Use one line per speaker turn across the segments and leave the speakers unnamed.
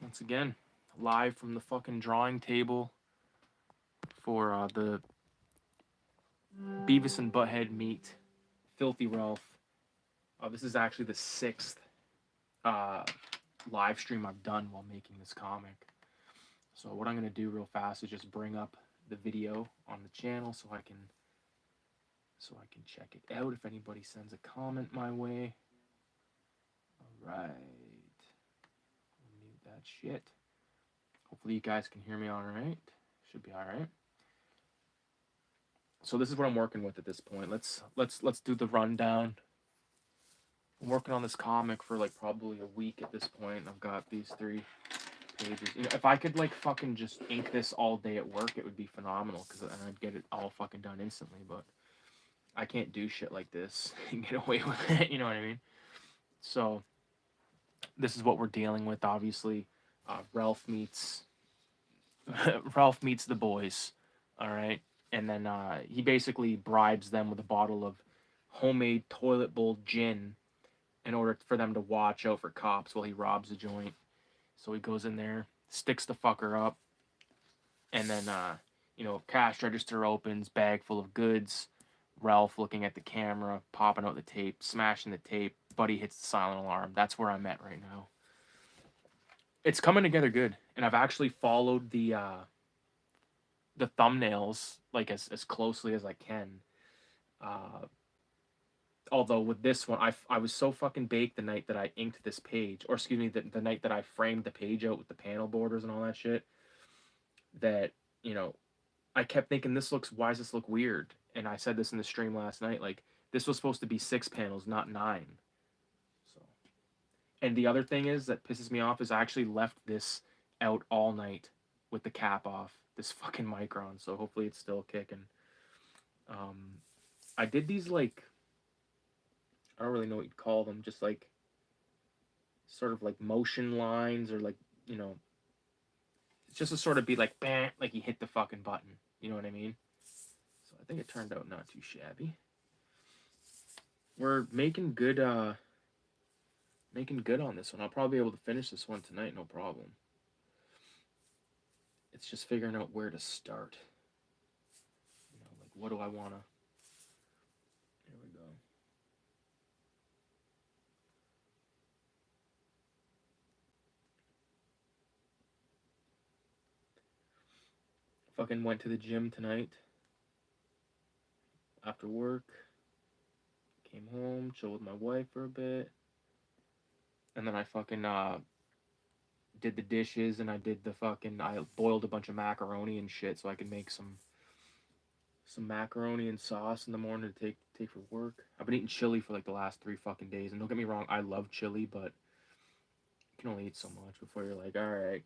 Once again, live from the fucking drawing table for the Beavis and Butthead meet Filthy Ralph. This is actually the sixth uh, live stream I've done while making this comic. So what I'm gonna do real fast is just bring up the video on the channel so I can check it out if anybody sends a comment my way. All right, mute that shit. Hopefully you guys can hear me all right. Should be all right. So this is what I'm working with at this point. Let's do the rundown. I'm working on this comic for like probably a week at this point. I've got these 3 pages. You know, if I could like fucking just ink this all day at work, it would be phenomenal because I'd get it all fucking done instantly. But I can't do shit like this and get away with it. You know what I mean? So this is what we're dealing with. Obviously, Ralph meets Ralph meets the boys. All right, and then he basically bribes them with a bottle of homemade toilet bowl gin in order for them to watch out for cops while he robs a joint. So he goes in there, sticks the fucker up, and then cash register opens, bag full of goods. Ralph looking at the camera, popping out the tape, smashing the tape. Buddy hits the silent alarm. That's where I'm at right now. It's coming together good, and I've actually followed the thumbnails like as closely as I can. Uh, Although with this one, I was so fucking baked the night that I inked this page, or excuse me, the night that I framed the page out with the panel borders and all that shit, that, you know, I kept thinking why does this look weird? And I said this in the stream last night, like, this was supposed to be 6 panels, not 9. So, and the other thing is that pisses me off is I actually left this out all night with the cap off, this fucking Micron, so hopefully it's still kicking. I did these, like, I don't really know what you'd call them, just like sort of like motion lines or like, you know, just to sort of be like, bam, like you hit the fucking button. You know what I mean? So I think it turned out not too shabby. We're making good on this one. I'll probably be able to finish this one tonight, no problem. It's just figuring out where to start. You know, like what do I wanna? Here we go. Fucking went to the gym tonight after work. Came home, chilled with my wife for a bit, and then I fucking did the dishes and I boiled a bunch of macaroni and shit so I could make some macaroni and sauce in the morning to take for work. I've been eating chili for like the last 3 fucking days, and don't get me wrong, I love chili, but you can only eat so much before you're like, all right.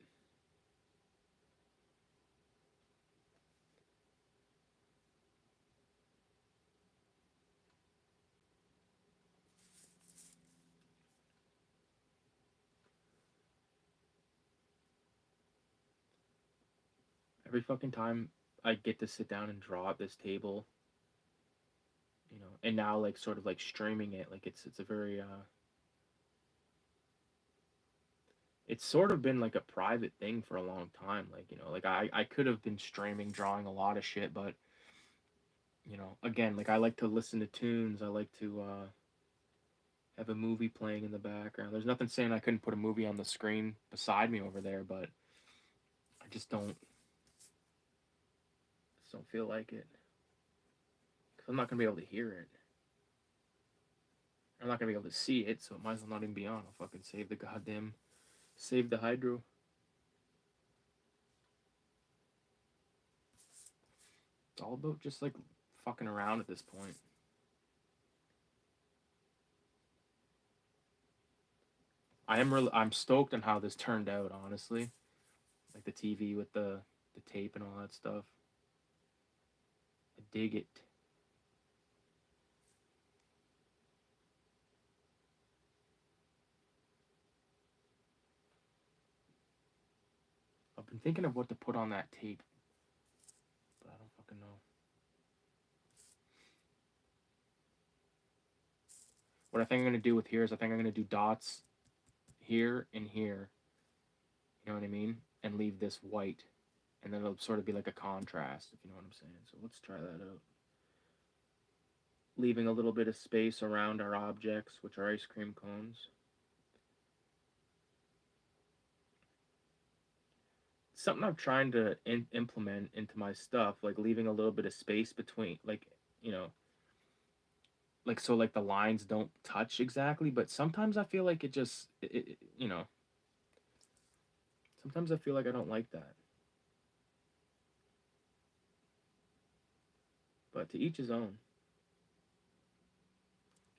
Every fucking time I get to sit down and draw at this table, you know, and now like sort of like streaming it, like it's a very it's sort of been like a private thing for a long time. Like, you know, like I could have been streaming, drawing a lot of shit, but you know, again, like I like to listen to tunes. I like to have a movie playing in the background. There's nothing saying I couldn't put a movie on the screen beside me over there, but I just don't feel like it. Cause I'm not gonna be able to hear it. I'm not gonna be able to see it, so it might as well not even be on. I'll fucking save the hydro. It's all about just like fucking around at this point. I'm stoked on how this turned out, honestly. Like the TV with the tape and all that stuff. I dig it. I've been thinking of what to put on that tape, but I don't fucking know. What I think I'm gonna do with here is I think I'm gonna do dots here and here, You know what I mean? And leave this white. And then it'll sort of be like a contrast, if you know what I'm saying. So let's try that out. Leaving a little bit of space around our objects, which are ice cream cones. Something I'm trying to implement into my stuff, like leaving a little bit of space between, like, you know, like so like the lines don't touch exactly, but sometimes I feel like it just, you know, sometimes I feel like I don't like that. But to each his own.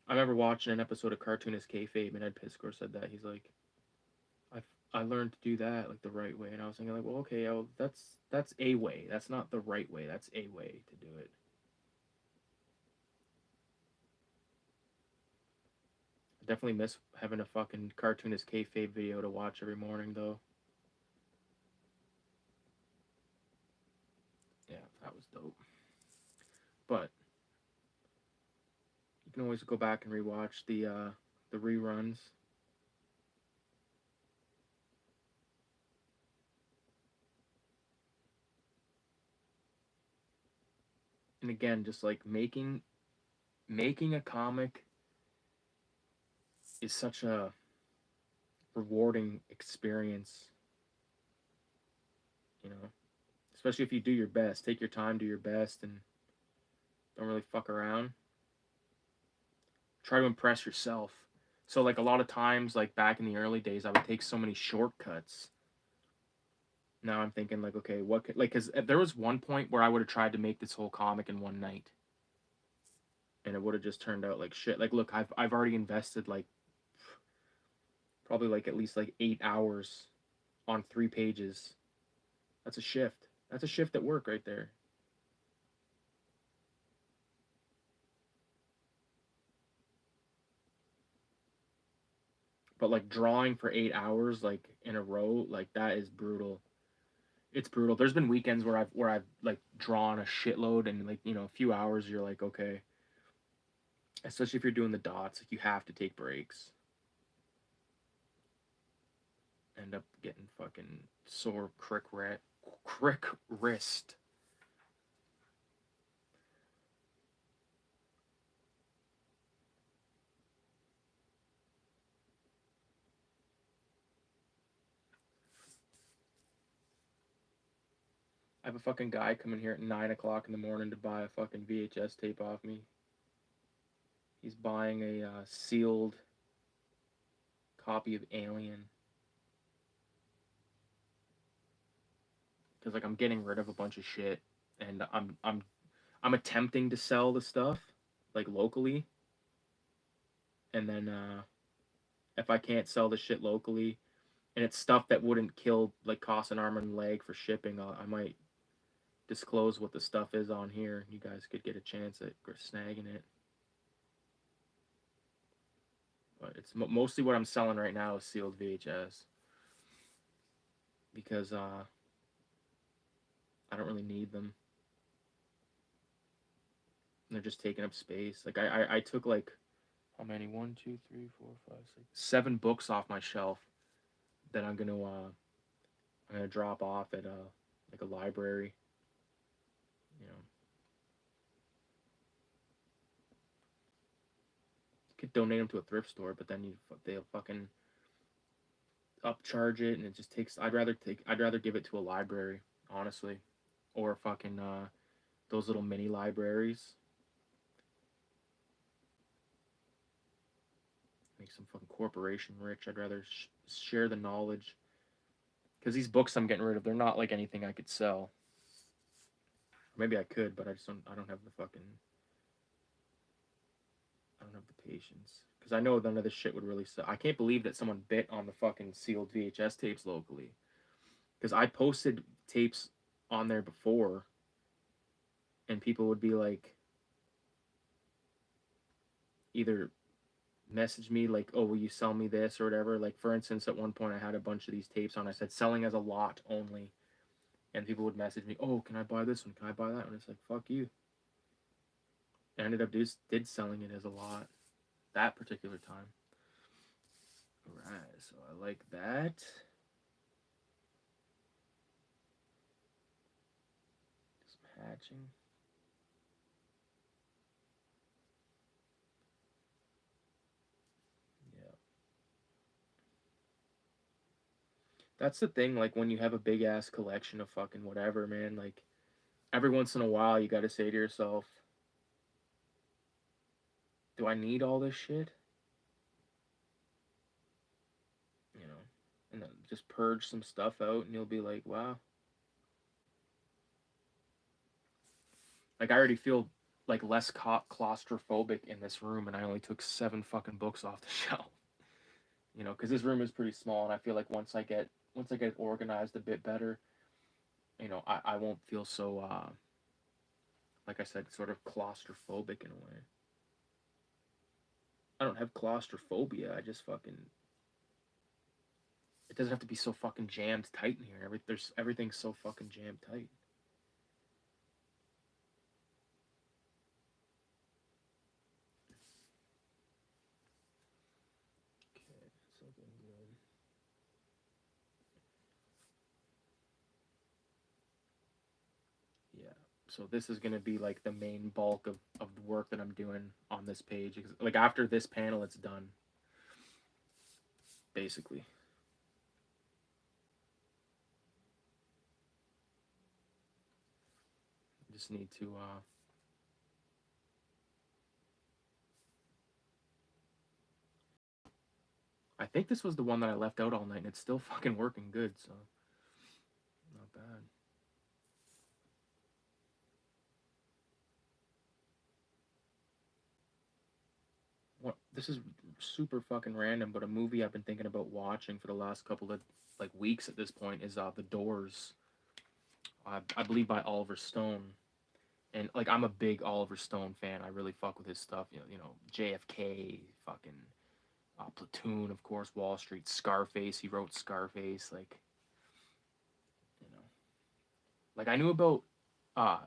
I remember watching an episode of Cartoonist Kayfabe, and Ed Piskor said that. He's like, I learned to do that like the right way, and I was thinking like, well, okay, that's a way. That's not the right way. That's a way to do it. I definitely miss having a fucking Cartoonist Kayfabe video to watch every morning, though. Yeah, that was dope. But you can always go back and rewatch the reruns. And again, just like making a comic is such a rewarding experience, you know. Especially if you do your best, take your time, do your best, and don't really fuck around. Try to impress yourself. So like a lot of times, like back in the early days, I would take so many shortcuts. Now I'm thinking like, okay, what could, like, because there was one point where I would have tried to make this whole comic in one night, and it would have just turned out like shit. Like, look, I've already invested like probably like at least like 8 hours on 3 pages. That's a shift. That's a shift at work right there. But like drawing for 8 hours like in a row, like that is brutal. It's brutal. There's been weekends where I've like drawn a shitload and like, you know, a few hours you're like, okay. Especially if you're doing the dots, like you have to take breaks. End up getting fucking sore crick wrist. I have a fucking guy coming here at 9 o'clock in the morning to buy a fucking VHS tape off me. He's buying a sealed copy of Alien. Because like I'm getting rid of a bunch of shit, and I'm attempting to sell the stuff like locally, and then if I can't sell the shit locally, and it's stuff that wouldn't kill like cost an arm and leg for shipping, I might disclose what the stuff is on here. You guys could get a chance at snagging it. But it's mostly what I'm selling right now is sealed VHS because I don't really need them. They're just taking up space. Like I took like how many? 1, 2, 3, 4, 5, 6, 7 books off my shelf that I'm gonna drop off at like a library. You know, you could donate them to a thrift store, but then they'll fucking upcharge it, and it just takes. I'd rather give it to a library, honestly, or fucking those little mini libraries. Make some fucking corporation rich. I'd rather share the knowledge. Because these books I'm getting rid of, they're not like anything I could sell. Or maybe I could, but I just don't. I don't have the fucking. I don't have the patience. Because I know none of this shit would really sell. I can't believe that someone bit on the fucking sealed VHS tapes locally. Because I posted tapes on there before, and people would be like, either message me like, oh, will you sell me this or whatever. Like, for instance, at one point I had a bunch of these tapes on. I said selling as a lot only, and people would message me, oh, can I buy this one? Can I buy that one? It's like, fuck you. I ended up did selling it as a lot that particular time. Alright, so I like that. matching. Yeah. That's the thing, like, when you have a big-ass collection of fucking whatever, man, like, every once in a while, you gotta say to yourself, do I need all this shit? You know? And then just purge some stuff out, and you'll be like, wow. Like, I already feel, like, less claustrophobic in this room, and I only took 7 fucking books off the shelf. You know, because this room is pretty small, and I feel like once I get organized a bit better, you know, I won't feel so, like I said, sort of claustrophobic in a way. I don't have claustrophobia. I just fucking. It doesn't have to be so fucking jammed tight in here. Everything's so fucking jammed tight. Okay, it's looking good. Yeah. So this is gonna be like the main bulk of the work that I'm doing on this page. Like after this panel, it's done. Basically. Just need to I think this was the one that I left out all night, and it's still fucking working good, so not bad. What, this is super fucking random, but a movie I've been thinking about watching for the last couple of like weeks at this point is The Doors. I believe by Oliver Stone, and like I'm a big Oliver Stone fan. I really fuck with his stuff. You know, JFK, fucking Platoon, of course, Wall Street, Scarface. He wrote Scarface. Like, you know, like I knew about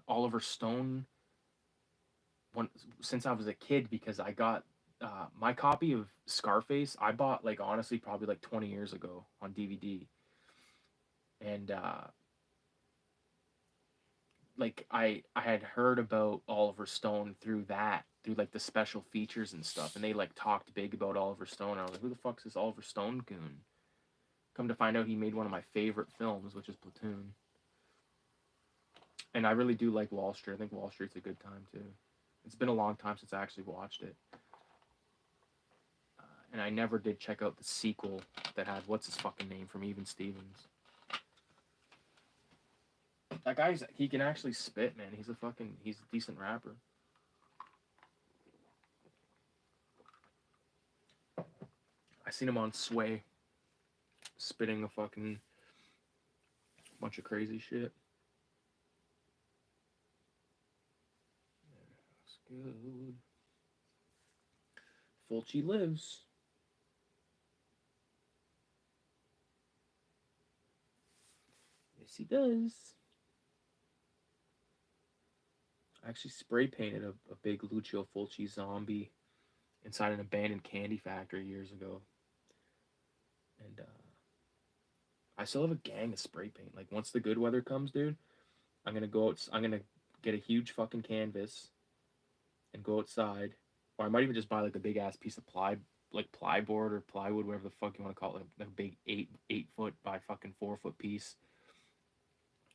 Oliver Stone when, since I was a kid because I got my copy of Scarface. I bought like honestly probably like 20 years ago on DVD, and like I had heard about Oliver Stone through like the special features and stuff, and they like talked big about Oliver Stone. I was like, who the fuck's this Oliver Stone goon? Come to find out, he made one of my favorite films, which is Platoon. And I really do like Wall Street. I think Wall Street's a good time too. It's been a long time since I actually watched it, and I never did check out the sequel that had what's his fucking name from Even Stevens. That guy's he can actually spit, man. He's a decent rapper. I seen him on Sway, spitting a fucking bunch of crazy shit. That's good. Fulci lives. Yes, he does. I actually spray painted a big Lucio Fulci zombie inside an abandoned candy factory years ago. And I still have a gang of spray paint. Like once the good weather comes, dude, I'm gonna go out. I'm gonna get a huge fucking canvas and go outside, or I might even just buy like a big ass piece of like plyboard or plywood, whatever the fuck you want to call it, like a big 8 foot by fucking 4 foot piece,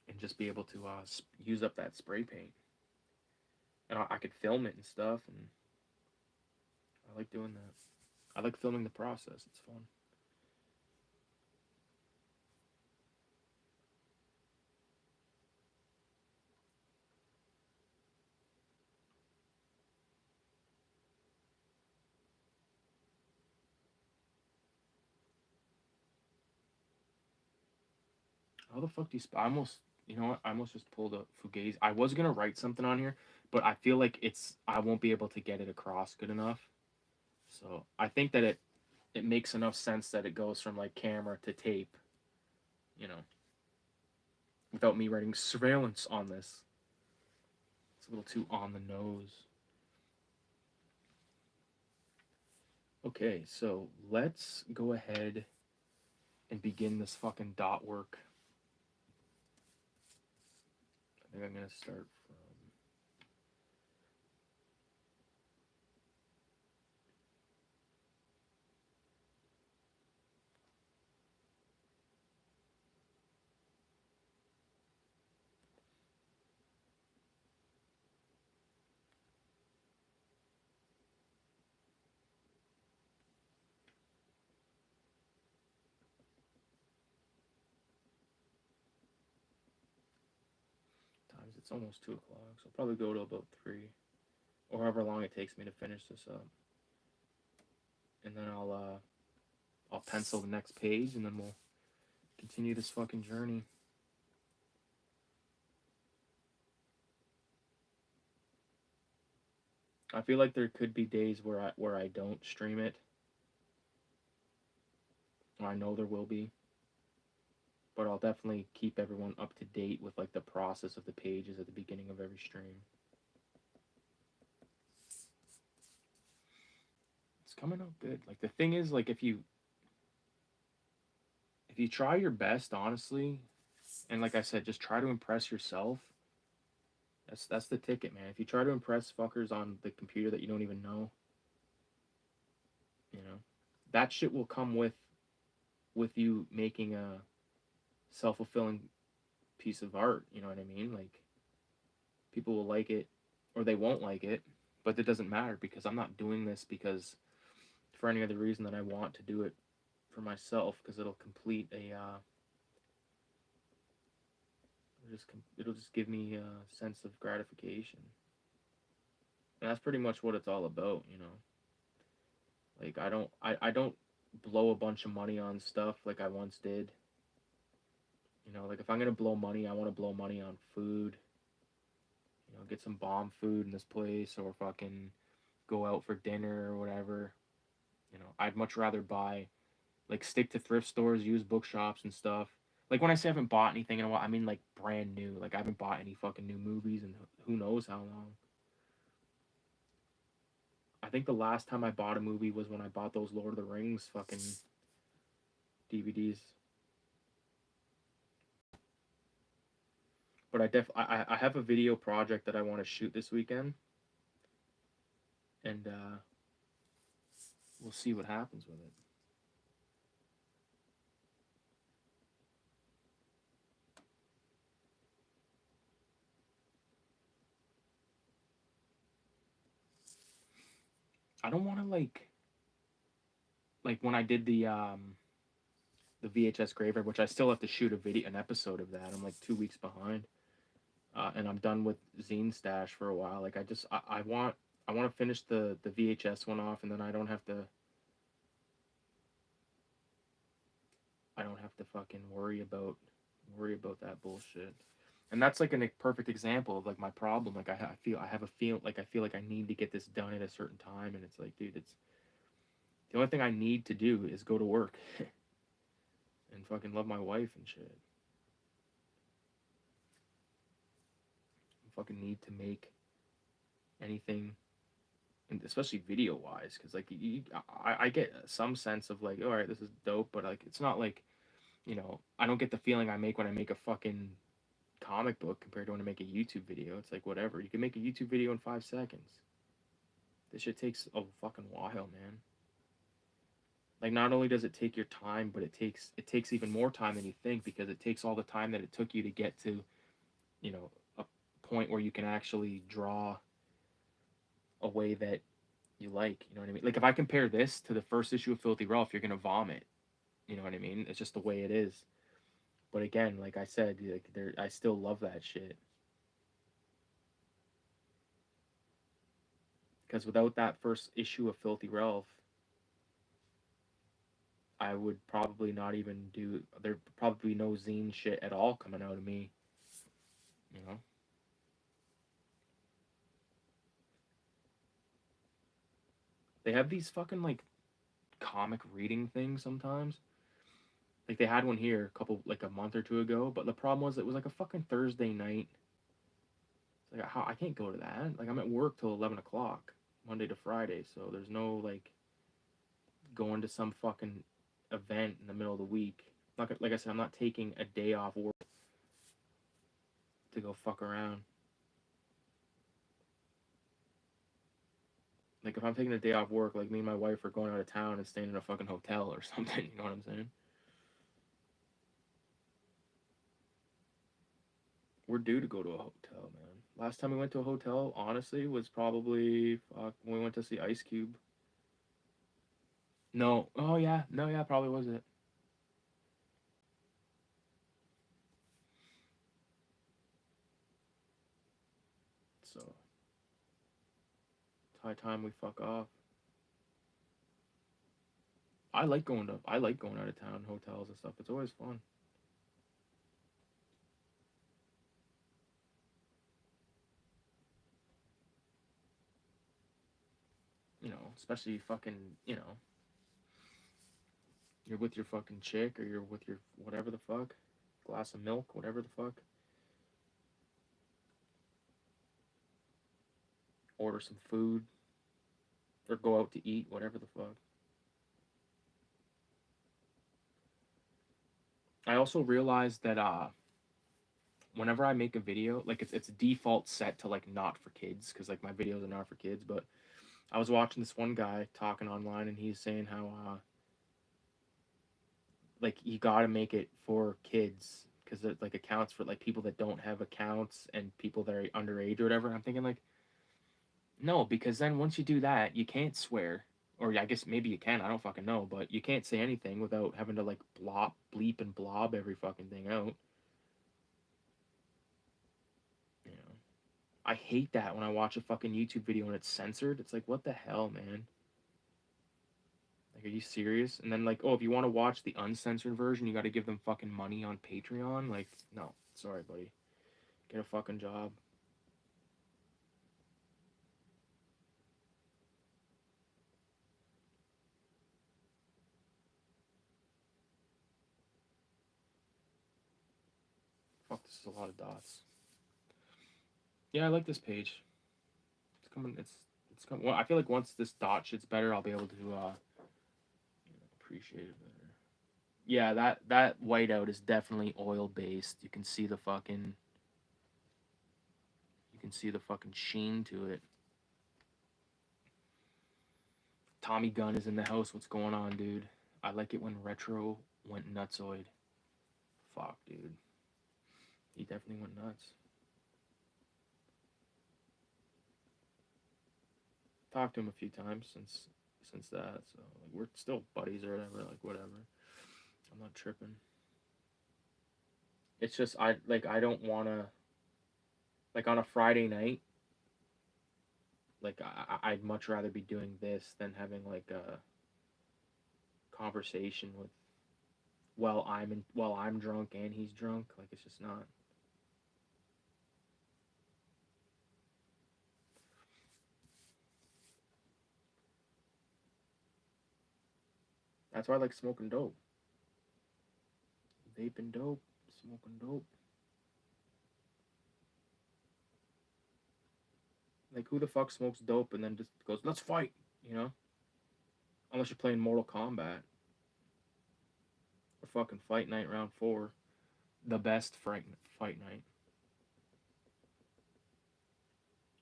and just be able to use up that spray paint. And I could film it and stuff, and I like doing that. I like filming the process. It's fun. How the fuck do you I almost, you know what? I almost just pulled a Fugazi. I was gonna write something on here, but I feel like I won't be able to get it across good enough. So I think that it makes enough sense that it goes from like camera to tape, you know, without me writing surveillance on this. It's a little too on the nose. Okay, so let's go ahead and begin this fucking dot work. I think I'm gonna start from it's almost 2 o'clock, so I'll probably go to about 3, or however long it takes me to finish this up. And then I'll pencil the next page, and then we'll continue this fucking journey. I feel like there could be days where I don't stream it. I know there will be. But I'll definitely keep everyone up to date with like the process of the pages at the beginning of every stream. It's coming out good. Like the thing is, like if you try your best, honestly, and like I said, just try to impress yourself. That's the ticket, man. If you try to impress fuckers on the computer that you don't even know, you know, that shit will come with you making a self-fulfilling piece of art, you know what I mean? Like people will like it or they won't like it, but it doesn't matter because I'm not doing this because for any other reason than I want to do it for myself, because it'll complete a it'll just give me a sense of gratification. And that's pretty much what it's all about, you know. Like I don't blow a bunch of money on stuff like I once did. You know, like if I'm gonna blow money, I want to blow money on food. You know, get some bomb food in this place, or fucking go out for dinner or whatever. You know, I'd much rather buy, like, stick to thrift stores, use bookshops and stuff. Like when I say I haven't bought anything in a while, I mean like brand new. Like I haven't bought any fucking new movies and who knows how long. I think the last time I bought a movie was when I bought those Lord of the Rings fucking DVDs. But I have a video project that I want to shoot this weekend, and we'll see what happens with it. I don't want to like when I did the VHS graveyard, which I still have to shoot an episode of that. I'm like 2 weeks behind, and I'm done with Zine Stash for a while. Like I want to finish the VHS one off, and then I don't have to fucking worry about that bullshit. And that's like a perfect example of like my problem. Like I feel like I need to get this done at a certain time, and it's like, dude, it's the only thing I need to do is go to work and fucking love my wife and shit. I fucking need to make anything, and especially video wise, because like I get some sense of like, all right, this is dope, but like it's not like, you know, I don't get the feeling I make when I make a fucking comic book compared to when I make a YouTube video. It's like whatever, you can make a YouTube video in 5 seconds. This shit takes a fucking while, man. Like not only does it take your time, but it takes even more time than you think, because it takes all the time that it took you to get to, you know, a point where you can actually draw a way that you like, you know what I mean? Like if I compare this to the first issue of Filthy Ralph, you're gonna vomit. You know what I mean? It's just the way it is. But again, like I said, like I still love that shit. Because without that first issue of Filthy Ralph, I would probably not even do. There'd probably no zine shit at all coming out of me. You know. They have these fucking like comic reading things sometimes. Like they had one here a month or two ago, but the problem was it was like a fucking Thursday night. It's like I can't go to that. Like I'm at work till 11 o'clock, Monday to Friday, so there's no like going to some fucking event in the middle of the week. Like I said, I'm not taking a day off work to go fuck around. Like if I'm taking a day off work, like me and my wife are going out of town and staying in a fucking hotel or something. You know what I'm saying? We're due to go to a hotel, man. Last time we went to a hotel, honestly, was probably when we went to see Ice Cube. No, oh yeah, no, yeah, probably was it. So it's high time we fuck off. I like going out of town, hotels and stuff. It's always fun. You know, especially fucking, you know, you're with your fucking chick or you're with your whatever the fuck, glass of milk, whatever the fuck. Order some food or go out to eat, whatever the fuck. I also realized that whenever I make a video, like it's default set to like not for kids because like my videos are not for kids. But I was watching this one guy talking online and he's saying how like you got to make it for kids because it like accounts for like people that don't have accounts and people that are underage or whatever. I'm thinking like no, because then once you do that, you can't swear. Or I guess maybe you can. I don't fucking know, but you can't say anything without having to like blop, bleep, and blob every fucking thing out. You know, I hate that when I watch a fucking YouTube video and it's censored. It's like, what the hell, man? Like, are you serious? And then like, oh, if you want to watch the uncensored version, you got to give them fucking money on Patreon. Like, no, sorry, buddy. Get a fucking job. Fuck, this is a lot of dots. Yeah, I like this page. It's coming. It's coming. Well, I feel like once this dot shit's better, I'll be able to appreciate it better. Yeah, that whiteout is definitely oil based. You can see the fucking. You can see the fucking sheen to it. Tommy Gunn is in the house. What's going on, dude? I like it when retro went nutsoid. Fuck, dude. He definitely went nuts. Talked to him a few times since that, so like we're still buddies or whatever. Like whatever. I'm not tripping. It's just I don't wanna like on a Friday night. Like I'd much rather be doing this than having like a conversation with while I'm drunk and he's drunk. Like it's just not. That's why I like smoking dope. Vaping dope, smoking dope. Like who the fuck smokes dope and then just goes, let's fight, you know? Unless you're playing Mortal Kombat. Or fucking Fight Night Round 4. The best fight night.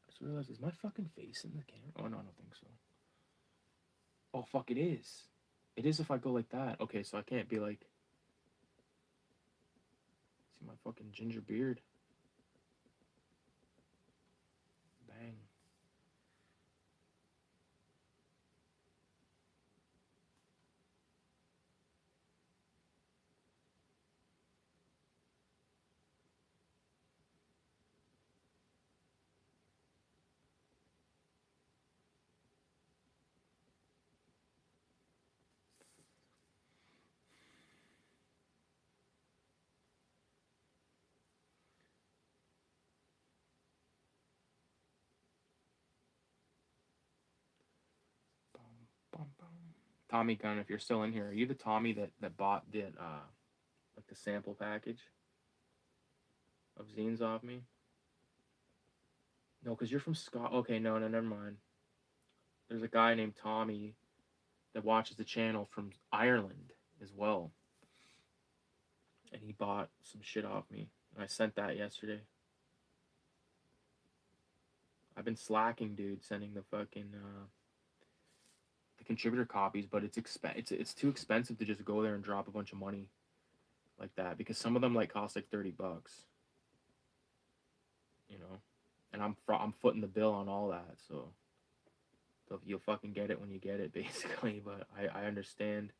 I just realized, is my fucking face in the camera? Oh no, I don't think so. Oh fuck, it is. It is if I go like that. Okay, so I can't be like, see my fucking ginger beard. Bang. Bum, bum. Tommy Gunn, if you're still in here, are you the Tommy that bought the like the sample package of zines off me? No, because you're from Scott. Okay, no, never mind. There's a guy named Tommy that watches the channel from Ireland as well, and he bought some shit off me. And I sent that yesterday. I've been slacking, dude, sending the fucking the contributor copies, but it's too expensive to just go there and drop a bunch of money like that because some of them like cost like $30, you know, and I'm footing the bill on all that, so you'll fucking get it when you get it, basically. But I understand.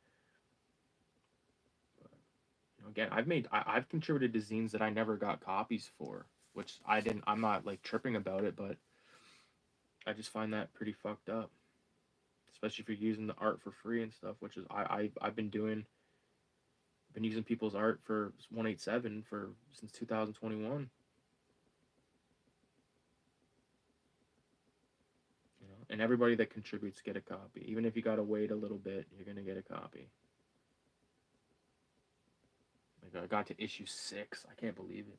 But, you know, again, I've contributed to zines that I never got copies for, which I'm not like tripping about it, but I just find that pretty fucked up, especially if you're using the art for free and stuff, which is I've been doing. Been using people's art for 187 for since 2021. You know, and everybody that contributes get a copy. Even if you gotta wait a little bit, you're gonna get a copy. Like I got to issue 6. I can't believe it.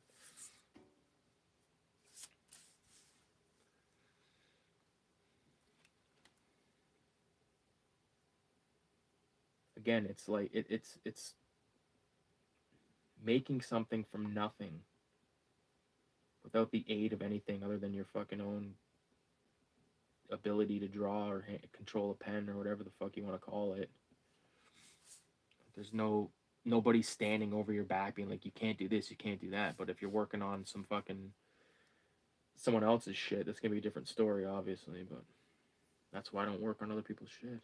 Again, it's like it's making something from nothing without the aid of anything other than your fucking own ability to draw or control a pen or whatever the fuck you want to call it. There's nobody standing over your back being like, you can't do this, you can't do that. But if you're working on some fucking someone else's shit, that's gonna be a different story, obviously. But that's why I don't work on other people's shit.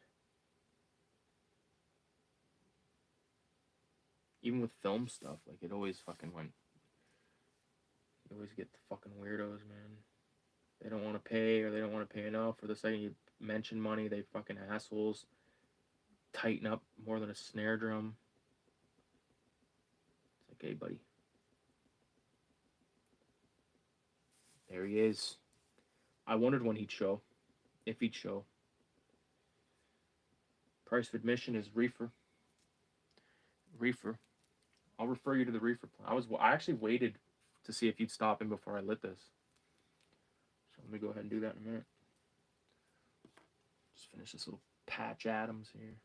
Even with film stuff, like it always fucking went. You always get the fucking weirdos, man. They don't want to pay, or they don't want to pay enough. Or the second you mention money, they fucking assholes tighten up more than a snare drum. It's like, hey, buddy. There he is. I wondered when he'd show. If he'd show. Price of admission is reefer. Reefer. I'll refer you to the reefer plan. I actually waited to see if you'd stop in before I lit this. So let me go ahead and do that in a minute. Just finish this little Patch Adams here.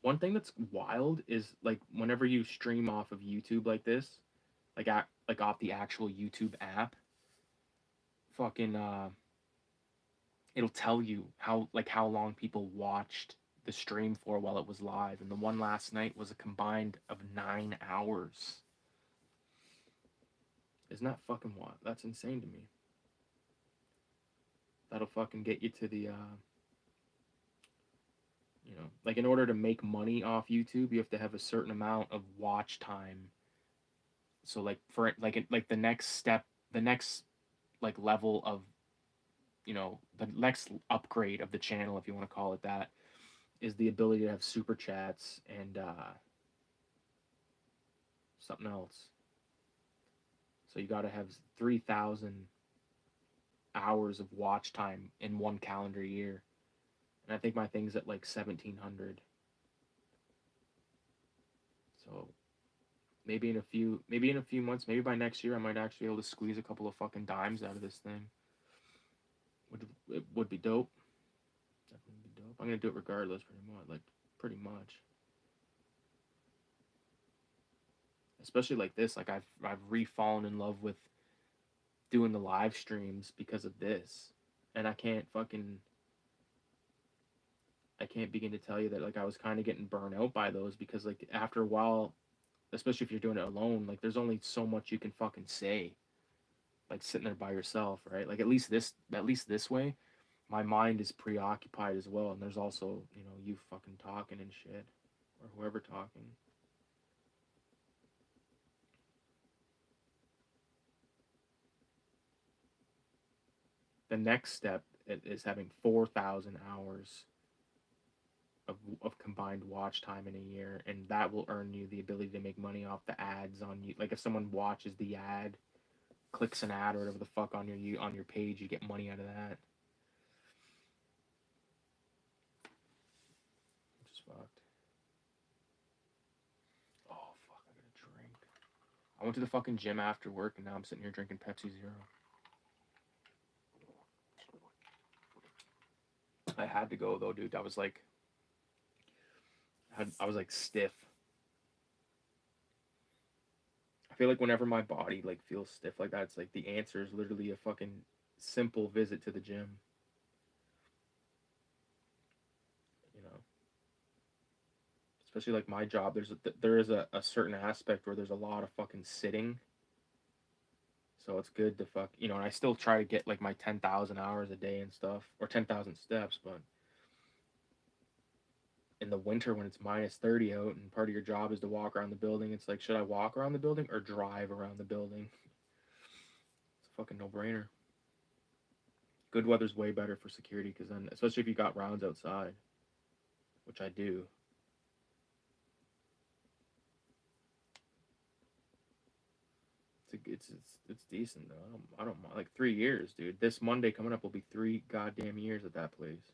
One thing that's wild is like whenever you stream off of YouTube like this, like off the actual YouTube app, fucking it'll tell you how long people watched the stream for while it was live, and the one last night was a combined of 9 hours. Isn't that fucking wild? That's insane to me. That'll fucking get you to the you know, like in order to make money off YouTube, you have to have a certain amount of watch time. So like for like the next step, the next like level of, you know, the next upgrade of the channel, if you want to call it that, is the ability to have super chats and something else. So you got to have 3,000 hours of watch time in one calendar year, and I think my thing's at like 1,700. So maybe in a few months, maybe by next year, I might actually be able to squeeze a couple of fucking dimes out of this thing. It would be dope. Definitely be dope. I'm gonna do it regardless, pretty much. Especially like this, like I've re-fallen in love with doing the live streams because of this, and I can't begin to tell you that like I was kind of getting burnt out by those because like after a while, especially if you're doing it alone, like there's only so much you can fucking say, like sitting there by yourself, right? Like at least this way, my mind is preoccupied as well, and there's also, you know, you fucking talking and shit, or whoever talking. The next step is having 4,000 hours of combined watch time in a year, and that will earn you the ability to make money off the ads on you. Like if someone watches the ad, clicks an ad or whatever the fuck on your page, you get money out of that. Which is fucked. Oh fuck, I gotta drink. I went to the fucking gym after work, and now I'm sitting here drinking Pepsi Zero. I had to go though, dude. I was like stiff. I feel like whenever my body like feels stiff like that, it's like the answer is literally a fucking simple visit to the gym. You know, especially like my job. There is a certain aspect where there's a lot of fucking sitting. So it's good to you know, and I still try to get like my 10,000 hours a day and stuff, or 10,000 steps, but in the winter when it's -30 out and part of your job is to walk around the building, it's like, should I walk around the building or drive around the building? It's a fucking no-brainer. Good weather's way better for security because then, especially if you got rounds outside, which I do. It's decent though. I don't mind. Like 3 years, dude. This Monday coming up will be 3 goddamn years at that place.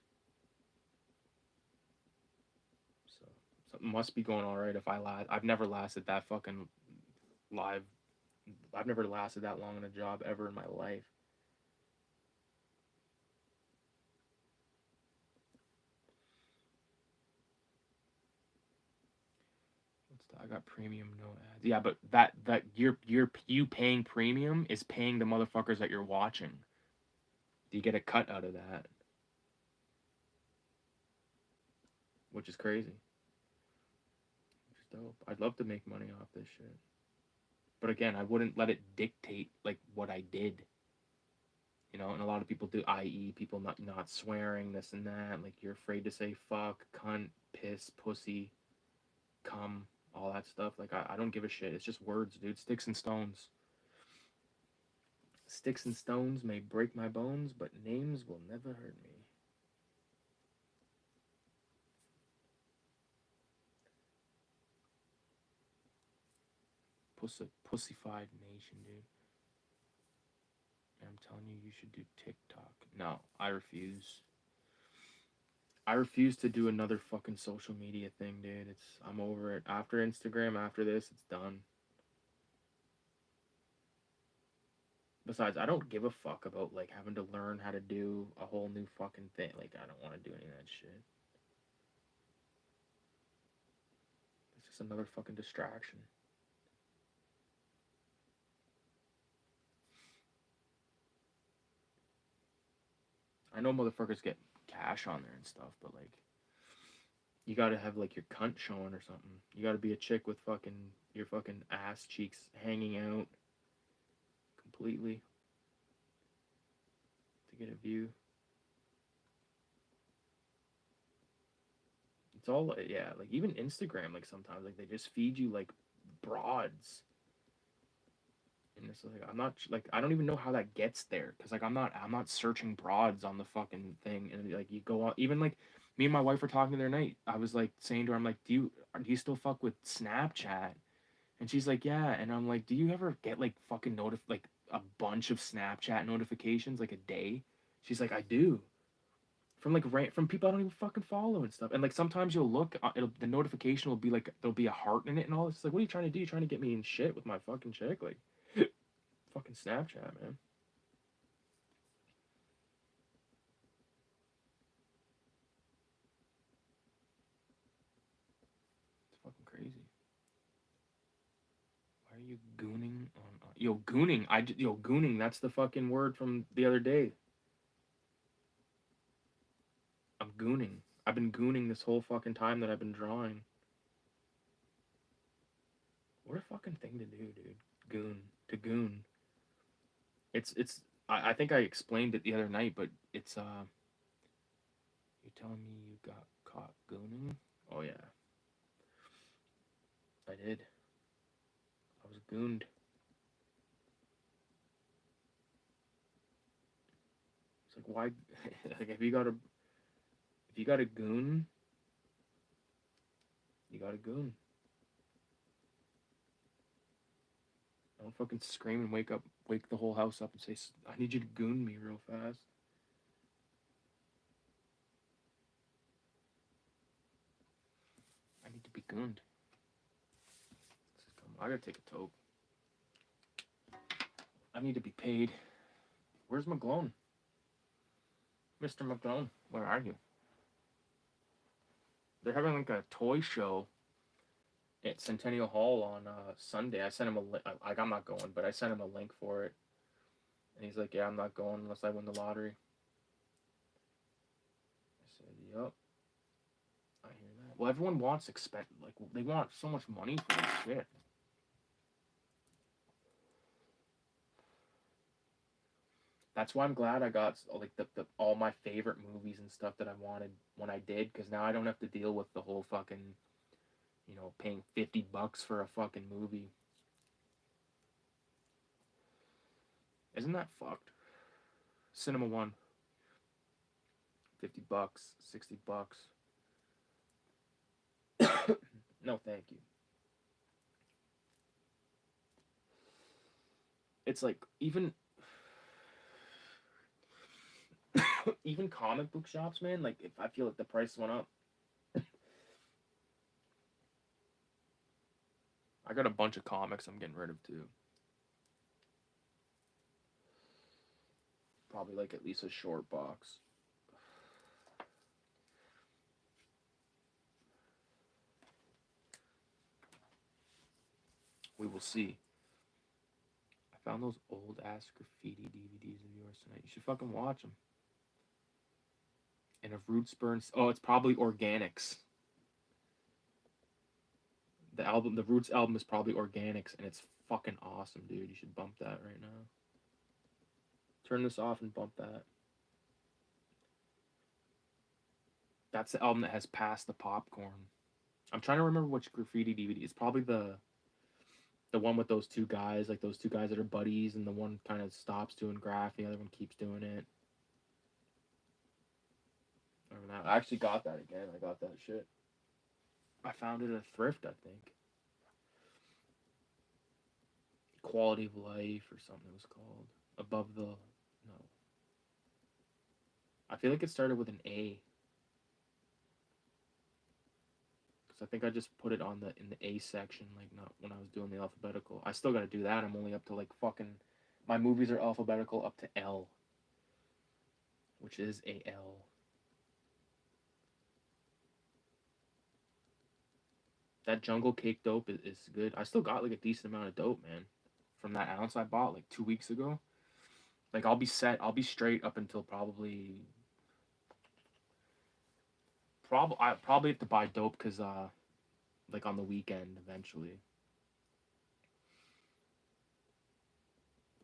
So something must be going all right if I last. I've never lasted that fucking live. I've never lasted that long in a job ever in my life. I got premium, no ads. Yeah, but that you paying premium is paying the motherfuckers that you're watching. You get a cut out of that, which is crazy. Which is dope. I'd love to make money off this shit, but again, I wouldn't let it dictate like what I did. You know, and a lot of people do, i.e., people not swearing, this and that. Like you're afraid to say fuck, cunt, piss, pussy, cum, all that stuff. Like I don't give a shit. It's just words, dude. Sticks and stones. Sticks and stones may break my bones, but names will never hurt me. Pussified nation, dude. And I'm telling you, you should do TikTok. No, I refuse. I refuse to do another fucking social media thing, dude. I'm over it. After Instagram, after this, it's done. Besides, I don't give a fuck about like having to learn how to do a whole new fucking thing. Like I don't want to do any of that shit. It's just another fucking distraction. I know motherfuckers get cash on there and stuff, but like you gotta have like your cunt showing or something. You gotta be a chick with fucking your fucking ass cheeks hanging out completely to get a view. It's all, yeah, like even Instagram, like sometimes like they just feed you like broads. And it's like I'm not like I don't even know how that gets there because like I'm not searching broads on the fucking thing, and like you go on, even like me and my wife were talking the other night. I was like saying to her, I'm like, do you still fuck with Snapchat? And she's like, yeah. And I'm like, do you ever get like fucking like a bunch of Snapchat notifications like a day? She's like, I do. From like from people I don't even fucking follow and stuff. And like sometimes you'll look, the notification will be like there'll be a heart in it and all. It's like, what are you trying to do? You trying to get me in shit with my fucking chick? Like, fucking Snapchat, man. It's fucking crazy. Why are you gooning on? Yo, gooning. Gooning. That's the fucking word from the other day. I'm gooning. I've been gooning this whole fucking time that I've been drawing. What a fucking thing to do, dude. Goon. To goon. It's I think I explained it the other night, but it's you telling me you got caught gooning? Oh yeah. I did. I was gooned. It's like why like if you got a goon, you got a goon. Don't fucking scream and wake the whole house up and say, I need you to goon me real fast. I need to be gooned. I gotta take a toke. I need to be paid. Where's McGlone? Mr. McGlone, where are you? They're having like a toy show at Centennial Hall on Sunday. I sent him like I'm not going, but I sent him a link for it. And he's like, yeah, I'm not going unless I win the lottery. I said, yup. I hear that. Well, everyone wants like they want so much money for this shit. That's why I'm glad I got like the all my favorite movies and stuff that I wanted when I did, because now I don't have to deal with the whole fucking, paying $50 for a fucking movie. Isn't that fucked? Cinema One, $50, $60. No, thank you. It's like even comic book shops, man. Like if I feel like the price went up, I got a bunch of comics I'm getting rid of too. Probably like at least a short box. We will see. I found those old ass graffiti DVDs of yours tonight. You should fucking watch them. And if Roots Burns, oh, it's probably Organics. The Roots album is probably Organics, and it's fucking awesome, dude. You should bump that right now. Turn this off and bump that. That's the album that has Past the Popcorn. I'm trying to remember which graffiti DVD. It's probably the one with those two guys, like those two guys that are buddies, and the one kind of stops doing graph, the other one keeps doing it. I don't know. I actually got that again. I got that shit. I found it at a thrift, I think. Quality of Life or something it was called. Above the no. I feel like it started with an A. Cause I think I just put it in the A section, like not when I was doing the alphabetical. I still gotta do that. I'm only up to like fucking my movies are alphabetical up to L. Which is a L. That Jungle Cake dope is good. I still got like a decent amount of dope, man. From that ounce I bought like 2 weeks ago. Like I'll be set. I'll be straight up until I probably have to buy dope because like on the weekend eventually.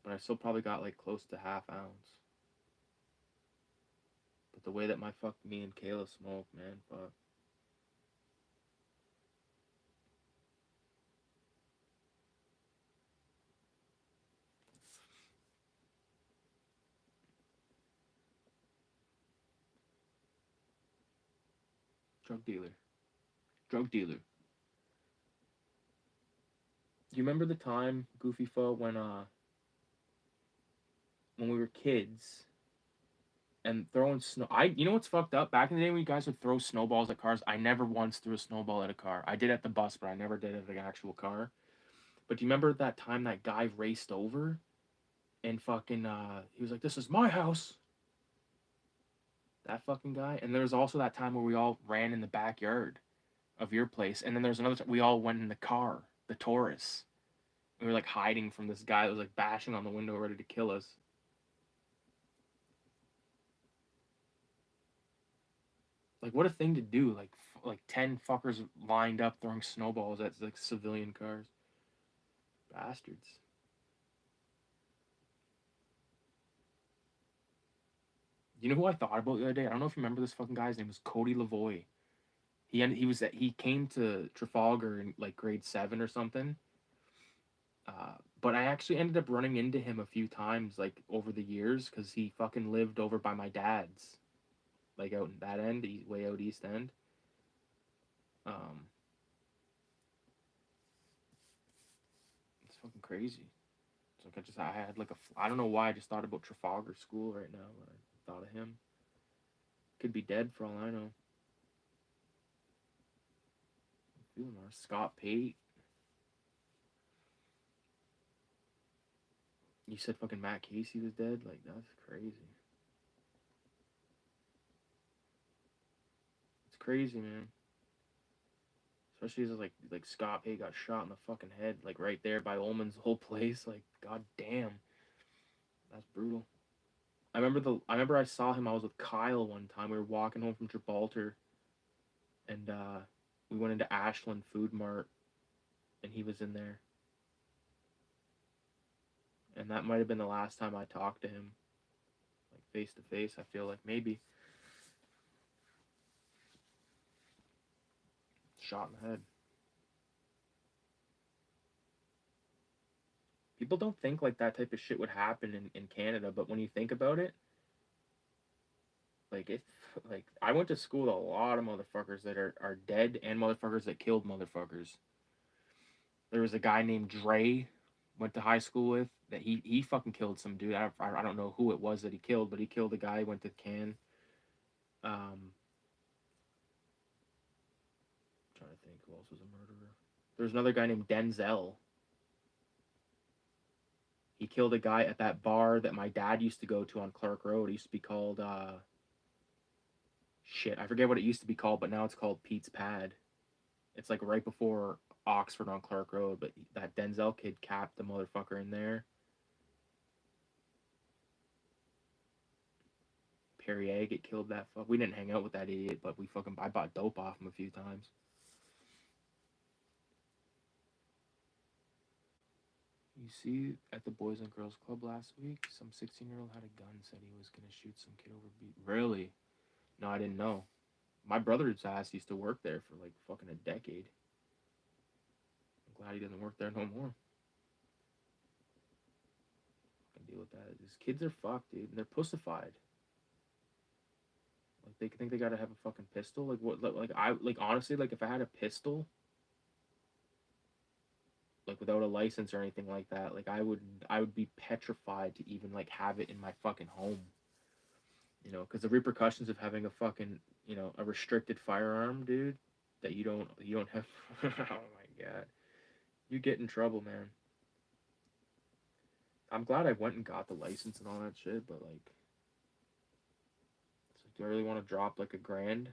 But I still probably got like close to half ounce. But the way that me and Kayla smoke, man, fuck. Drug dealer. Drug dealer. Do you remember the time, Goofy Pho, when we were kids and throwing snow. You know what's fucked up? Back in the day when you guys would throw snowballs at cars, I never once threw a snowball at a car. I did at the bus, but I never did at an actual car. But do you remember that time that guy raced over and fucking he was like, "This is my house." That fucking guy. And there was also that time where we all ran in the backyard of your place, and then there's another time we all went in the car, the Taurus. We were like hiding from this guy that was like bashing on the window, ready to kill us. Like what a thing to do! Like 10 fuckers lined up throwing snowballs at like civilian cars. Bastards. You know who I thought about the other day? I don't know if you remember this fucking guy's name was Cody Lavoie. He came to Trafalgar in like grade 7 or something. But I actually ended up running into him a few times like over the years because he fucking lived over by my dad's, like out in that end, way out east end. Um, it's fucking crazy. It's like I had like I don't know why I just thought about Trafalgar School right now when I thought of him. Could be dead for all I know. Feeling our Scott Pate. You said fucking Matt Casey was dead? Like, that's crazy. It's crazy, man. Especially as like Scott Pate got shot in the fucking head, like right there by Ullman's whole place. Like, god damn. That's brutal. I remember I saw him, I was with Kyle one time. We were walking home from Gibraltar and we went into Ashland Food Mart and he was in there. And that might have been the last time I talked to him. face to face. I feel like maybe shot in the head. People don't think like that type of shit would happen in Canada, but when you think about it, like if like I went to school with a lot of motherfuckers that are dead and motherfuckers that killed motherfuckers. There was a guy named Dre went to high school with that he fucking killed some dude. I don't know who it was that he killed, but he killed a guy. Went to Can. Trying to think who else was a murderer. There's another guy named Denzel. He killed a guy at that bar that my dad used to go to on Clark Road. It used to be called shit. I forget what it used to be called, but now it's called Pete's Pad. It's like right before Oxford on Clark Road. But that Denzel kid capped the motherfucker in there. Perrier get killed that fuck. We didn't hang out with that idiot, but I bought dope off him a few times. You see, at the Boys and Girls Club last week, some 16-year-old had a gun, said he was gonna shoot some kid over beat. Really? No, I didn't know. My brother's ass used to work there for like fucking a decade. I'm glad he doesn't work there no more. I can deal with that. These kids are fucked, dude. And they're pussified. Like they think they gotta have a fucking pistol. Like what? Like honestly, like if I had a pistol, like without a license or anything like that, like I would be petrified to even like have it in my fucking home. You know, because the repercussions of having a fucking a restricted firearm, dude, that you don't have. Oh my god, you get in trouble, man. I'm glad I went and got the license and all that shit, but like, it's like, do I really want to drop like $1,000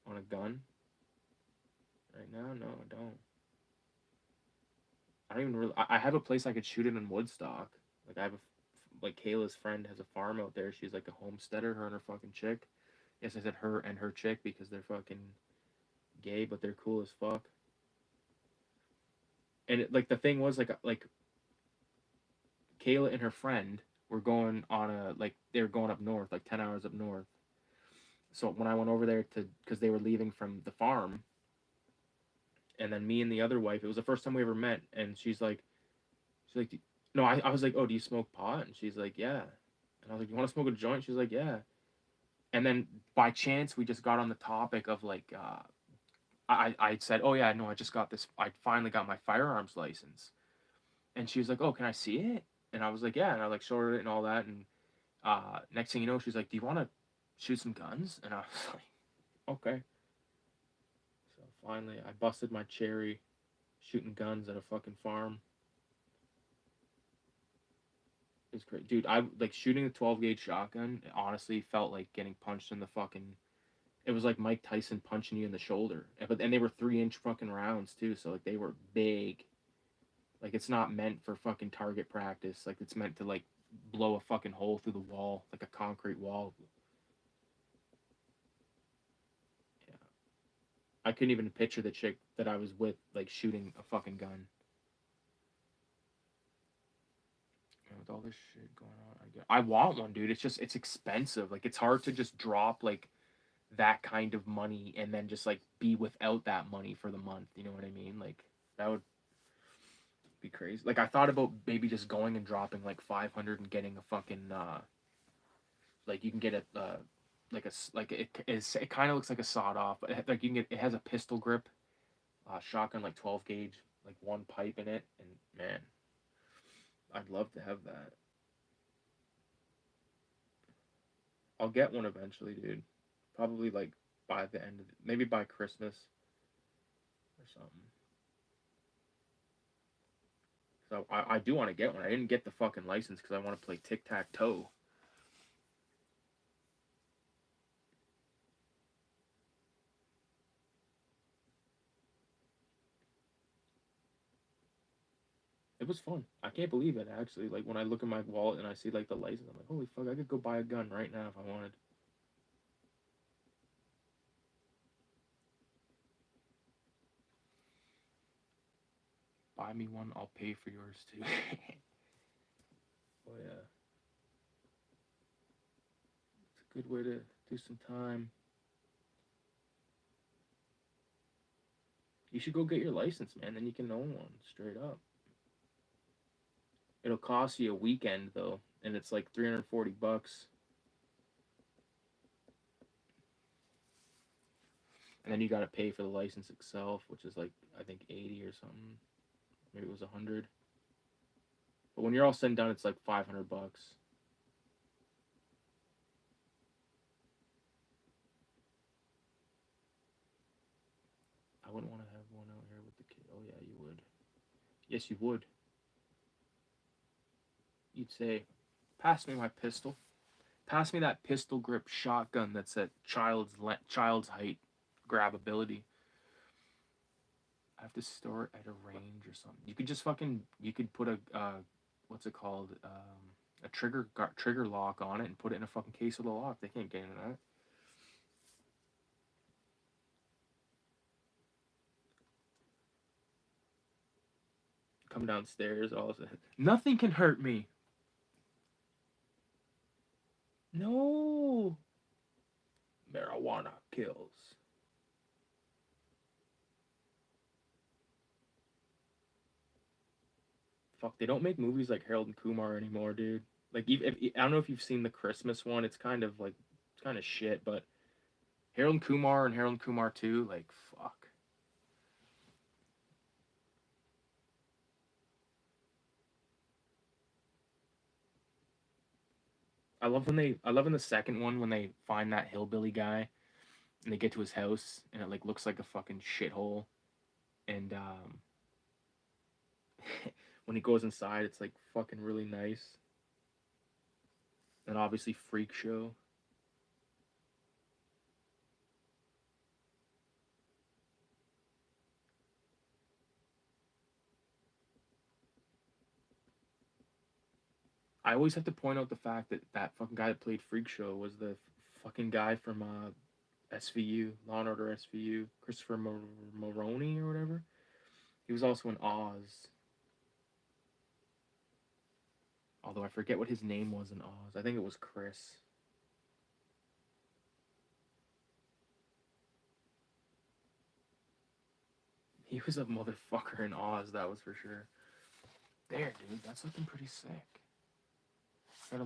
on a gun right now? No, I don't. I don't even really. I have a place I could shoot it in Woodstock. Like I have like Kayla's friend has a farm out there. She's like a homesteader. Her and her fucking chick. Yes, I said her and her chick because they're fucking gay, but they're cool as fuck. And like the thing was like Kayla and her friend were going on a like they were going up north, like 10 hours up north. So when I went over there to because they were leaving from the farm, and then me and the other wife, it was the first time we ever met, and she's like, no, I was like, oh, do you smoke pot? And she's like, yeah. And I was like, you want to smoke a joint? She's like, yeah. And then by chance we just got on the topic of like I said, oh yeah, no, I just got this. I finally got my firearms license, and she was like, oh, can I see it? And I was like, yeah, and I like showed her it and all that, and next thing you know, she's like, do you want to shoot some guns? And I was like, okay. So finally, I busted my cherry shooting guns at a fucking farm. It was great, dude. I like shooting a 12 gauge shotgun. It honestly felt like getting punched in the fucking. It was like Mike Tyson punching you in the shoulder. And they were 3-inch fucking rounds too, so like they were big. Like it's not meant for fucking target practice. Like it's meant to like blow a fucking hole through the wall, like a concrete wall. Yeah. I couldn't even picture the chick that I was with like shooting a fucking gun. Man, with all this shit going on, I want one, dude. It's expensive. Like it's hard to just drop like that kind of money and then just like be without that money for the month. You know what I mean? Like that would be crazy. Like I thought about maybe just going and dropping like 500 and getting a fucking like you can get a like a like it kind of looks like a sawed off, but like you can get it has a pistol grip, shotgun like 12 gauge, like one pipe in it, and man, I'd love to have that. I'll get one eventually, dude. Probably like by the end of maybe by Christmas or something. So I do want to get one. I didn't get the fucking license because I want to play tic tac toe. It was fun. I can't believe it actually. Like when I look at my wallet and I see like the license, I'm like, holy fuck! I could go buy a gun right now if I wanted. Buy me one. I'll pay for yours too. Oh yeah. Good way to do some time. You should go get your license, man. Then you can own one straight up. It'll cost you a weekend though, and it's like $340. And then you gotta pay for the license itself, which is like I think 80 or something. Maybe it was 100. But when you're all said and done, it's like $500. I wouldn't want to have one out here with the kid. Oh yeah, you would. Yes, you would. You'd say, "Pass me my pistol. Pass me that pistol grip shotgun that's at child's height grab ability. I have to store it at a range or something. You could just fucking you could put a what's it called a trigger lock on it and put it in a fucking case with a lock. They can't get into that. Come downstairs, all of a sudden, nothing can hurt me. No, marijuana kills. Fuck, they don't make movies like Harold and Kumar anymore, dude. Like, I don't know if you've seen the Christmas one. It's kind of like it's kind of shit, but Harold and Kumar and Harold and Kumar 2, like fuck. I love in the second one when they find that hillbilly guy and they get to his house and it like looks like a fucking shithole and when he goes inside it's like fucking really nice. And obviously Freak Show. I always have to point out the fact that that fucking guy that played Freak Show was the fucking guy from SVU, Law and Order SVU, Christopher Maroney or whatever. He was also in Oz. Although I forget what his name was in Oz. I think it was Chris. He was a motherfucker in Oz, that was for sure. There, dude, that's looking pretty sick. I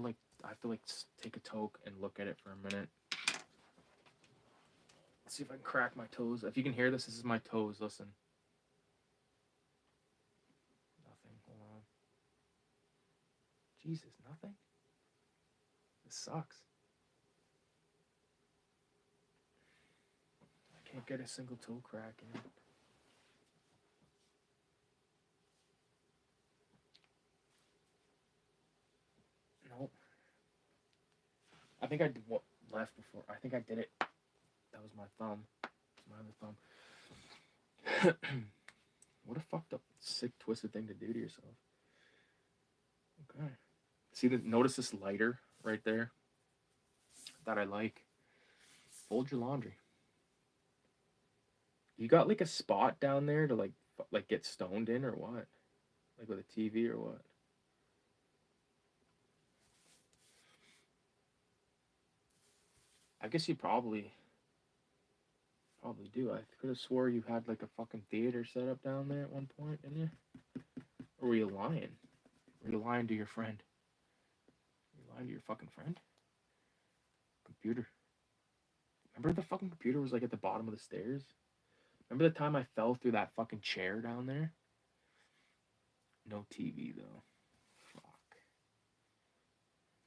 have to like take a toke and look at it for a minute. Let's see if I can crack my toes. If you can hear this, this is my toes. Listen. Nothing. Hold on. Jesus, nothing. This sucks. I can't get a single toe crack in. Nope. I think I did what left before. I think I did it. That was my thumb. My other thumb. What a fucked up, sick, twisted thing to do to yourself. Okay. See notice this lighter right there that I like. Fold your laundry. You got like a spot down there to like get stoned in or what? Like with a TV or what? I guess you probably do. I could have swore you had like a fucking theater set up down there at one point, didn't you? Or were you lying? Were you lying to your friend? Were you lying to your fucking friend? Computer. Remember the fucking computer was like at the bottom of the stairs? Remember the time I fell through that fucking chair down there? No TV though. Fuck.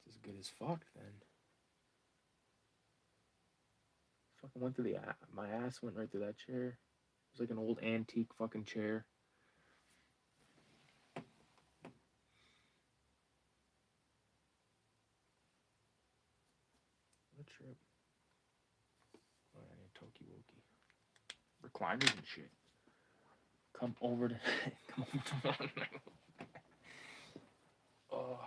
It's as good as fuck then. Fucking went through my ass went right through that chair. It was like an old antique fucking chair. What a trip. Oh, I need Tokiwoki. Recliners and shit. Come over to come over to Oh.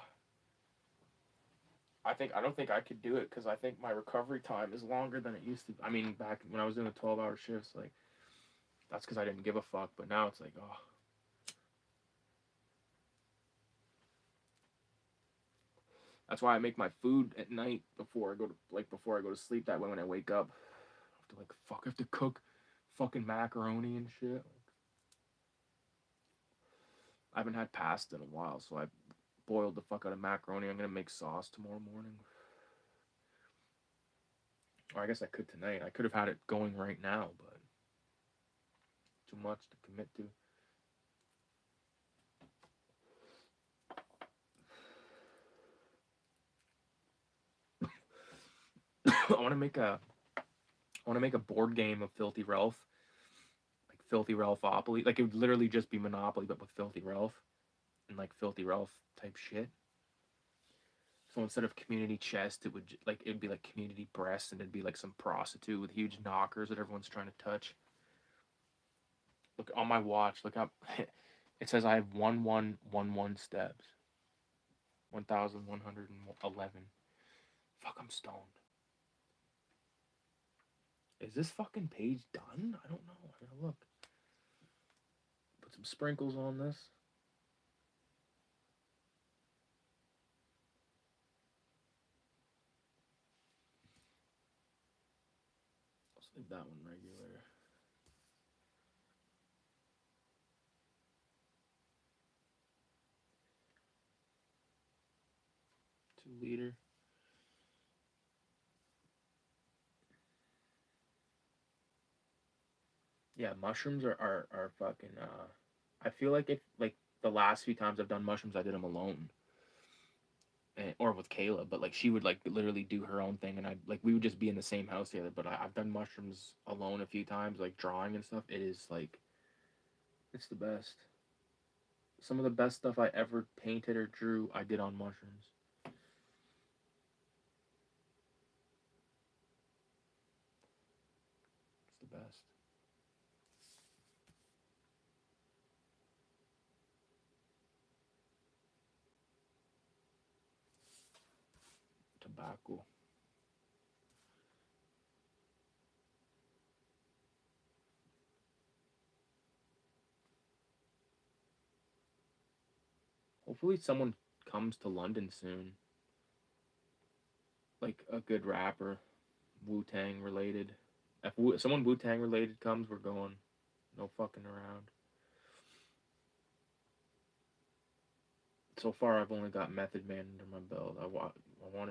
I don't think I could do it because I think my recovery time is longer than it used to. I mean, back when I was doing the 12-hour shifts, like that's because I didn't give a fuck. But now it's like, oh, That's why I make my food at night before I go to sleep. That way when I wake up, I have to cook fucking macaroni and shit. I haven't had pasta in a while, so I boiled the fuck out of macaroni. I'm gonna make sauce tomorrow morning. Or I guess I could tonight. I could have had it going right now, but too much to commit to. I want to make a board game of Filthy Ralph, like Filthy Ralphopoly. Like it would literally just be Monopoly, but with Filthy Ralph and like Filthy Ralph type shit. So instead of community chest, it'd be like community breast, and it'd be like some prostitute with huge knockers that everyone's trying to touch. Look on my watch. Look up. It says I have 1111 steps. 1,111. Fuck, I'm stoned. Is this fucking page done? I don't know. I gotta look. Put some sprinkles on this. Let's leave that one regular. 2 liter. Yeah, mushrooms are fucking. I feel like if like the last few times I've done mushrooms, I did them alone, or with Kayla. But like she would like literally do her own thing, and we would just be in the same house together. But I've done mushrooms alone a few times, like drawing and stuff. It is like, it's the best. Some of the best stuff I ever painted or drew, I did on mushrooms. It's the best. Tobacco. Hopefully someone comes to London soon. Like a good rapper, Wu-Tang related. If someone Wu-Tang related comes, we're going. No fucking around. So far, I've only got Method Man under my belt. I want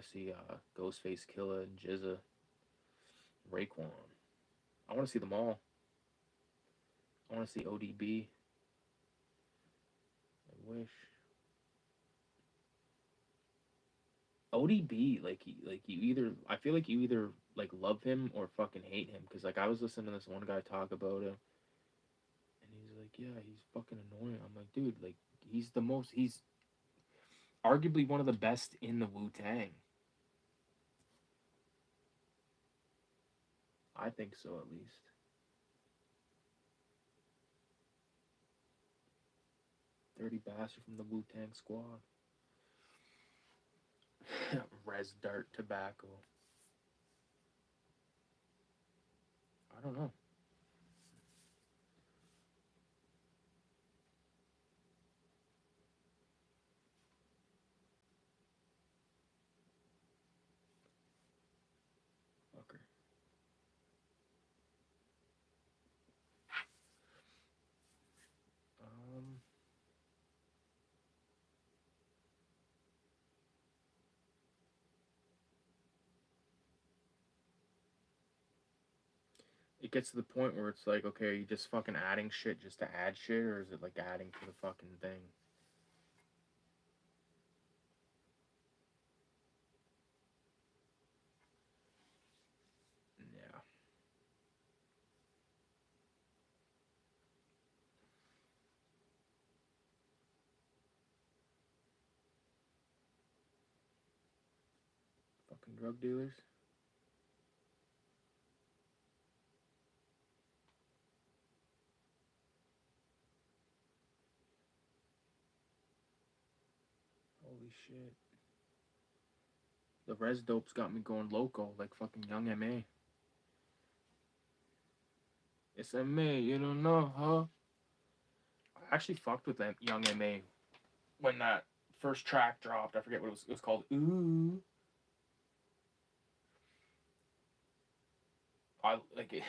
to see Ghostface Killah and Jizza, Raekwon. I want to see them all. I want to see ODB. I wish. ODB, you either, I feel like you either like love him or fucking hate him, because like I was listening to this one guy talk about him, and he's like, yeah, he's fucking annoying. I'm like, dude, like he's arguably one of the best in the Wu Tang. I think so, at least. Dirty bastard from the Wu Tang Squad. Res Dart Tobacco. I don't know. Okay. Um. It gets to the point where it's like, okay, are you just fucking adding shit just to add shit, or is it like adding to the fucking thing? Yeah. Fucking drug dealers. Holy shit. The res dope's got me going loco, like fucking Young M.A. It's M.A., you don't know, huh? I actually fucked with that Young M.A. when that first track dropped. I forget what it was called. Ooh. I like it.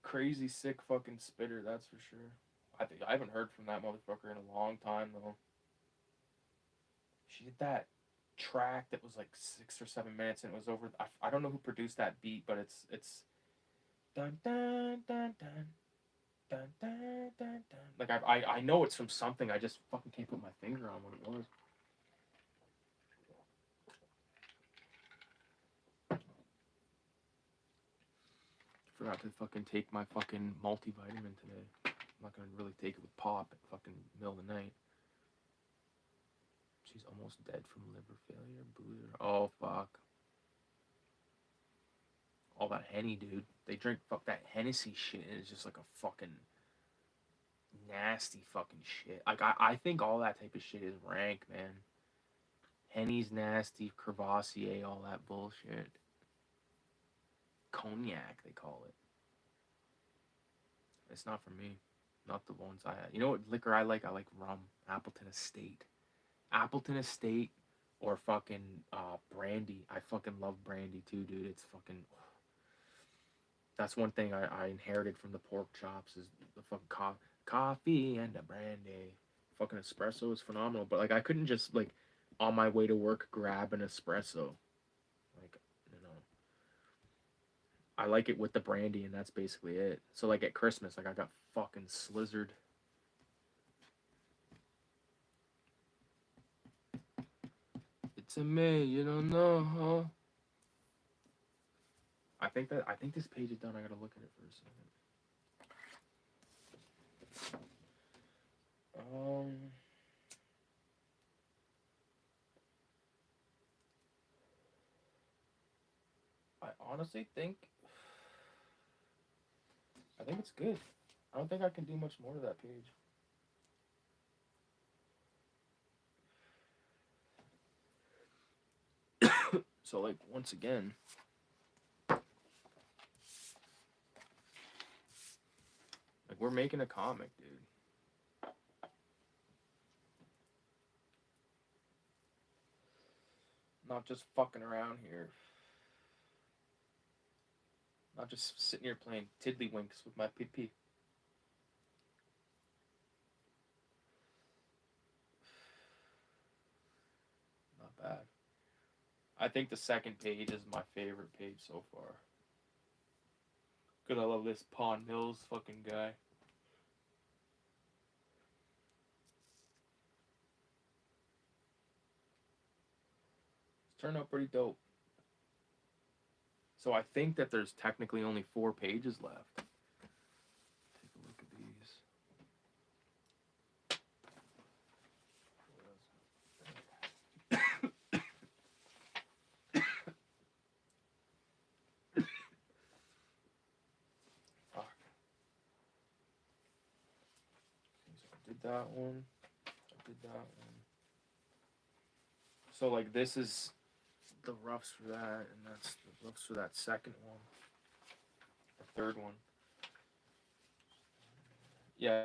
Crazy sick fucking spitter, that's for sure. I haven't heard from that motherfucker in a long time though. She did that track that was like 6 or 7 minutes and it was over. I don't know who produced that beat, but it's dun dun dun dun dun dun dun dun. Like I know it's from something. I just fucking can't put my finger on what it was. Forgot to fucking take my fucking multivitamin today. I'm not gonna really take it with pop at fucking middle of the night. She's almost dead from liver failure. Boozer. Oh fuck. All that Henny, dude. They drink fuck that Hennessy shit and it's just like a fucking nasty fucking shit. Like I think all that type of shit is rank, man. Henny's nasty, Crevassier, all that bullshit. Cognac, they call it. It's not for me. Not the ones I had. You know what liquor I like? I like rum. Appleton Estate. Appleton Estate or fucking brandy. I fucking love brandy too, dude. It's fucking... That's one thing I inherited from the pork chops is the fucking coffee and the brandy. Fucking espresso is phenomenal. But like I couldn't just like on my way to work grab an espresso. Like, you know. I like it with the brandy and that's basically it. So like at Christmas, like I got fucking slizzard. It's a May, you don't know, huh? I think this page is done. I gotta look at it for a second. I honestly think it's good. I don't think I can do much more to that page. So like once again, like we're making a comic, dude. Not just fucking around here. Not just sitting here playing tiddlywinks with my PP. Not bad. I think the second page is my favorite page so far. Because I love this Pawn Mills fucking guy. It's turned out pretty dope. So I think that there's technically only 4 pages left. Take a look at these. Fuck. So I did that one. I did that one. So like this is the roughs for that, and that's the roughs for that second one. The third one. Yeah.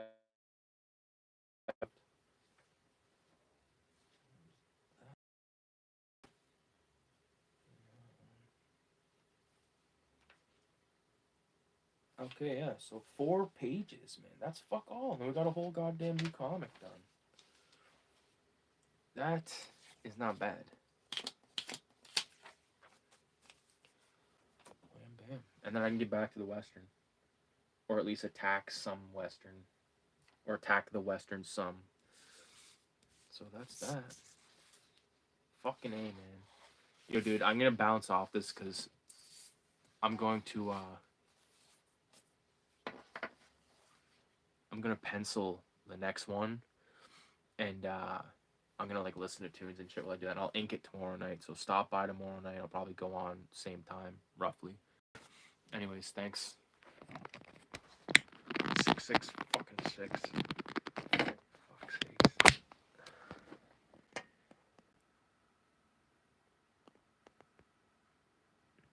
Okay, yeah, so 4 pages, man. That's fuck all. And we got a whole goddamn new comic done. That is not bad. Bam, bam. And then I can get back to the Western. Or at least attack some Western. Or attack the Western some. So that's that. Fucking A, man. Yo, dude, I'm gonna bounce off this because I'm going to, I'm gonna pencil the next one. And, I'm gonna, like, listen to tunes and shit while I do that. And I'll ink it tomorrow night. So stop by tomorrow night. I'll probably go on same time, roughly. Anyways, thanks. 6 fucking 6.